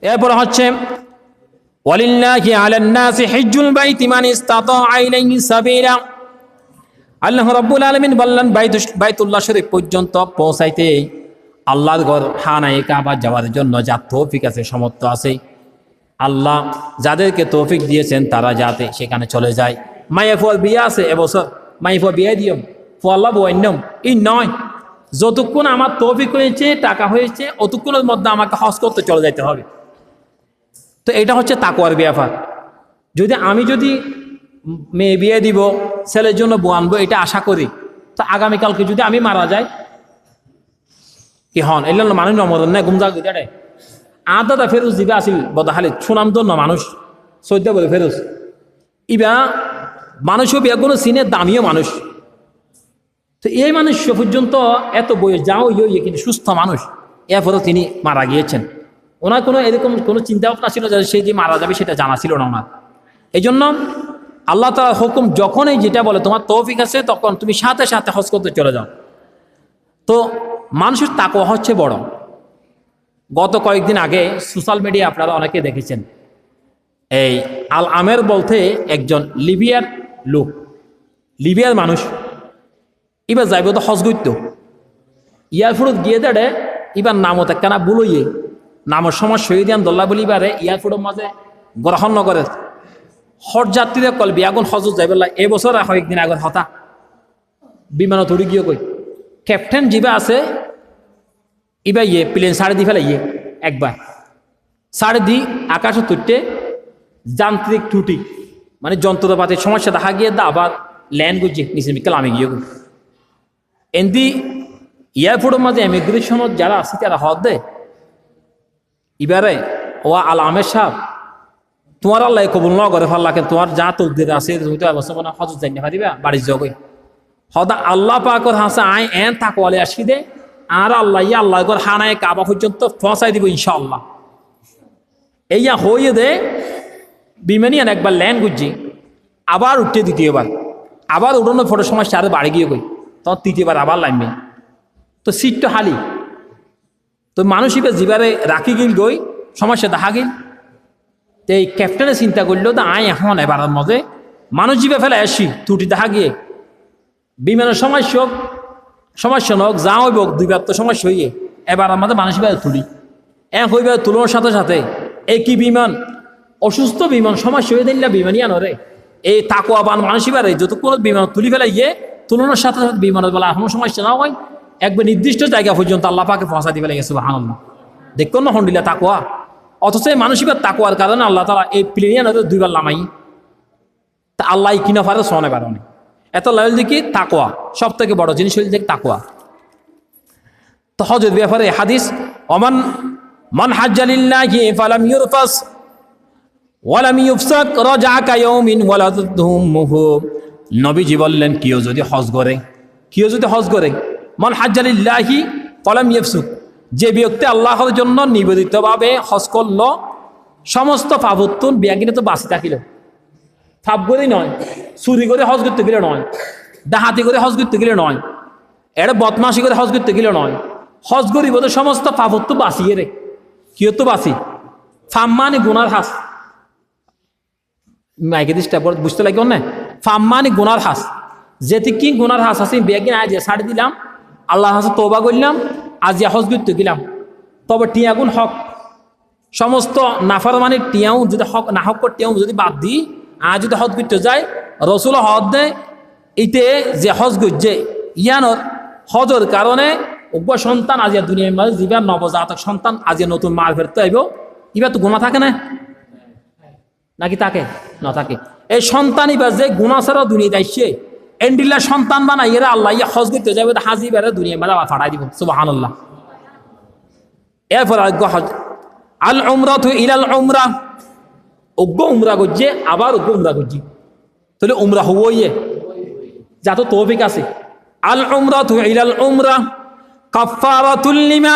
এরপর হচ্ছে ওয়ালিল্লাহি আলান নাসি হিজ্জুল বাইতি মান ইসতাতাআ ইলাইহি সাবিলা। আল্লাহ রাব্বুল আলামিন বললেন বাইতুল্লাহ শরীফ পর্যন্ত পৌঁছাইতে আল্লাহর ঘর খানায়ে কাবা যাওয়ার জন্য যার তৌফিক আছে, সামর্থ্য আছে, আল্লাহ যাদেরকে তৌফিক দিয়েছেন তারা যাতে সেখানে চলে যায়। মাইয়া ফুয়ার বিয়ে আছে এবছর, মাইয়া ফুয়া বিয়ে দিও ফুয়াল্লা বন্যম এই নয়, যতক্ষণ আমার তৌফিক হয়েছে, টাকা হয়েছে, অতক্ষণের মধ্যে আমাকে হজ করতে চলে যেতে হবে। তো এটা হচ্ছে তাকওয়ার ব্যাপার। আমি যদি মেয়ে বিয়ে দিব, ছেলের জন্য বউ আনবো, এটা আশা করি, তো আগামীকালকে যদি আমি মারা যাই কি হন এল মানুষ নমরণ না গুমজা গুজারে আদাদা ফেরুজ দিবে আসিল বদাহালি সুনাম ধন্য মানুষ সৈদ্য বলে ফেরুজ ইবা মানুষও বিয়া কোনো সিনের দামিও মানুষ। তো এই মানুষ পর্যন্ত এত বয়স যাও ইয়ে কিন্তু সুস্থ মানুষ, এরপরেও তিনি মারা গিয়েছেন। ওনার কোনো এরকম কোনো চিন্তা ভাবনা ছিল যে সে যে মারা যাবে সেটা জানা ছিল না ওনার। এই জন্য আল্লাহ তাআলার হুকুম যখনই যেটা বলে তোমার তৌফিক আছে তখন তুমি সাথে সাথে হজ করতে চলে যাও। তো মানুষের তাকওয়া হচ্ছে বড়। গত কয়েকদিন আগে সোশ্যাল মিডিয়া আপনারা অনেকে দেখেছেন, এই আল আমের বলতে একজন লিবিয়ার লোক, লিবিয়ার মানুষ, এবার যাইব তো হজ করত এয়ারপোর্ট গিয়ে দেড়ে এবার নামত একখানা বুলইয়ে নামের সময় শহীদিয়ান দোল্লা বলি এবারে এয়ারপোর্টের মাঝে গ্রহণ নগরে হজ যাত্রীরা কল বিয়াগুন হজ যাইবেলা এবছর কয়েকদিন আগের হতা বিমানত উড়ি গিয়ে কই ক্যাপ্টেন জিবা আছে ইবা প্লেন সাড়ে দি ফেলে একবার সাড়ে দি আকাশে তুলতে যান্ত্রিক ত্রুটি মানে যন্ত্রপাতির সমস্যা দেখা গিয়ে আবার ল্যান্ড করছে নিচে বিকেল আমি গিয়ে এমনি এয়ারপোর্টের মাঝে ইমিগ্রেশনত যারা আছে তারা হদ দেয় এবারে ও আল আমের সাহ তোমার আল্লাহ কবুল ন করে ফাল্লাকে তোমার যা তকদির আছে তুমি তো এবছর মনে হজ যাই না পারিবা বাড়ির জগই হদা আল্লাহ পাকর হাসা আয় এন তাকওয়ালে আসি দে আর আল্লাহ আল্লাহ কর হানায় কাবা পর্যন্ত পৌঁছাই দিব ইনশাআল্লাহ। এইয়া হইয়ে দে বিমানিয়ান একবার ল্যান্ড করছি আবার উঠতে দ্বিতীয়বার আবার উড়ানোর ফটো সমস্যা আরো বাড়ি গিয়ে কই তখন তৃতীয়বার আবার লাইনবে তো সিটটা হালি তো মানুষ এবার জিবারে রাখি গিল গই সমস্যা দেখা গিল। তো এই ক্যাপ্টেনে চিন্তা করলেও তো আয় এখন এবার মধ্যে মানুষ জিবে ফেলে আসি ত্রুটি দেখা গিয়ে বিমানের সমস্যা হোক যা হইব দুইবার তো সমস্যা হইয়ে এবার আমাদের মানুষ এবার তুলি এক হইবার তুলনার সাথে সাথে একই বিমান অসুস্থ বিমান সমস্যা হয়ে দিল্লা বিমানই আনরে এই তাকওয়াবান মানুষ এবারে যতক্ষণ বিমান তুলি ফেলে গিয়ে তুলনার সাথে সাথে বিমানের বেলা এখনো সমস্যা না হয় একবার নির্দিষ্ট জায়গা পর্যন্ত আল্লাহ পাকে পৌঁছা দিবে লেগেছে সুবহানাল্লাহ। দেখুন না হন্ডিলা তাকওয়া, অথচ এই মানুষ এবার তাকওয়ার কারণে আল্লাহ তাআলা এই প্লেনিয়ান দুইবার লামাই তা আল্লাহ কিনা পারে শোনে পারে এত লাইল দেখি তাকওয়া সব থেকে বড় জিনিস হইল যে তাকওয়া। তো হজের ব্যাপারে হাদিস ওমান মান হাজ্জা লিল্লাহি ফালাম ইউরফাস ওয়ালাম ইউফসাক রাজা কায়াউমিন ওয়ালাদুহুমহু। নবীজি বললেন কেউ যদি হজ করে মান হাজ্জা লিল্লাহি ফালাম ইউফসুক, যে ব্যক্তি আল্লাহর জন্য নিবেদিতভাবে হজ করল সমস্ত পাপোত্তর বিয়াগিনে তো বাঁচি থাকিল। ফাপ করেই নয়, চুরি করে হজ করতে গেলে নয়, ডাহাতি করে হজ করতে গেলে নয়, এটা বদমাশি করে হজ করতে গেলে নয়, হজ করিব তো সমস্ত পাপত্ব বাঁচিয়ে রে কিয় তো বাঁচি ফাম্মানি গুনার হাস মাইকে দিসটা বুঝতে লাগবে না ফাম্মানি গুনার হাস যেটি কি গুনার হাস আছে বেগিন আজ ছাড়ি দিলাম আল্লাহ হাসে তওবা করলাম আজ হজ করতে গেলাম তবে টিয়াগুন হক সমস্ত নাফরমানির টিয়াও যদি হক না হক টিয়াও যদি বাদ দিই আজ যদি হজ করতে যায় রসুল হজ দেয় ইতে যে হজ করছে ইয়ানোর হজর কারণে অজ্ঞ সন্তান আজিয়া দুনিয়ার মাঝে যিবার নবজাতক সন্তান আজিয়া নতুন মার ফেরতে আইব ইবার তো গুণা থাকে না নাকি থাকে না থাকে এই সন্তান ইবার যে গুণা ছাড়াও দুনিয়া যাইছে এন্ডিল্লা সন্তান বানাই এরা আল্লাহ ইয়া হজ করতে যাবে হাজি বেড়ে দুনিয়ার মাঝে আবার ফাটাই দিব সুবহানাল্লাহ। এরপর হজ আল উমরাতু ইলাল উমরা অজ্ঞ উমরা করছে আবার অজ্ঞ উমরা করছি তাহলে উমরা হইয়ে যা তো তৌফিক আছে। আল উমরাতু ইলাল উমরা কাফারাতুল লিমা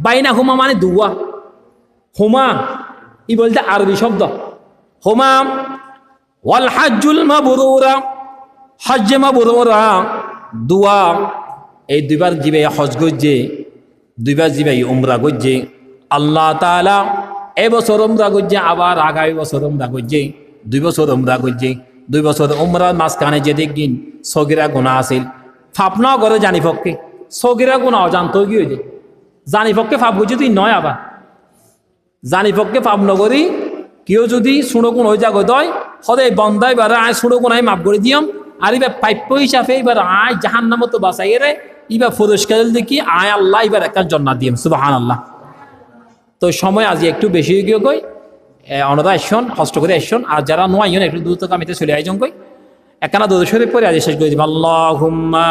বাইনাহুমা মানে দুয়া হুমা ই বলতে আরবি শব্দ হুমা ওয়াল হাজ্জুল মাবরুরা হজ্জ মাবরুরা দুয়া এই দুইবার জিবে হজ করছে দুইবার জিবে উমরা করছে আল্লাহ তাআলা এবছর উমরা করছে, আবার আগামী বছর উমরা করছে, 2 বছর উমরা করছে, 2 বছর উমরার মাঝখানে যে দেখবেন সগিরা গুনাহ আছিল, ফাপ না করে জানি পক্ষে সগিরা গুনাহ জানতো কি হয়েছে, জানি পক্ষে ফাপ করছে তুই নয়, আবার জানি পক্ষে ফাপ নগরী কেউ যদি শুনো কোন হয়ে যাগো দয় সদায় বন্ধাই এবার আয় শুনো কোন আয় মাপ করে দিয়ম, আর এবার প্রাপ্য হিসাবে এবার আয় জাহান্নামে তো বাঁচাই রে, এবার পুরস্কার দেখি আয় আল্লাহ এবার একটা জান্নাত দিয়ম, সুবহানাল্লাহ। তো সময় আজ একটু বেশি হয়ে গিয়ে কই অনদা আসন কষ্ট করে আসন, আর যারা নোয়াইন একটু দ্রুত কামিতে চলে আয়োজন কই একখানা দোষ পরে আজ শেষ করে দিব। আল্লাহুম্মা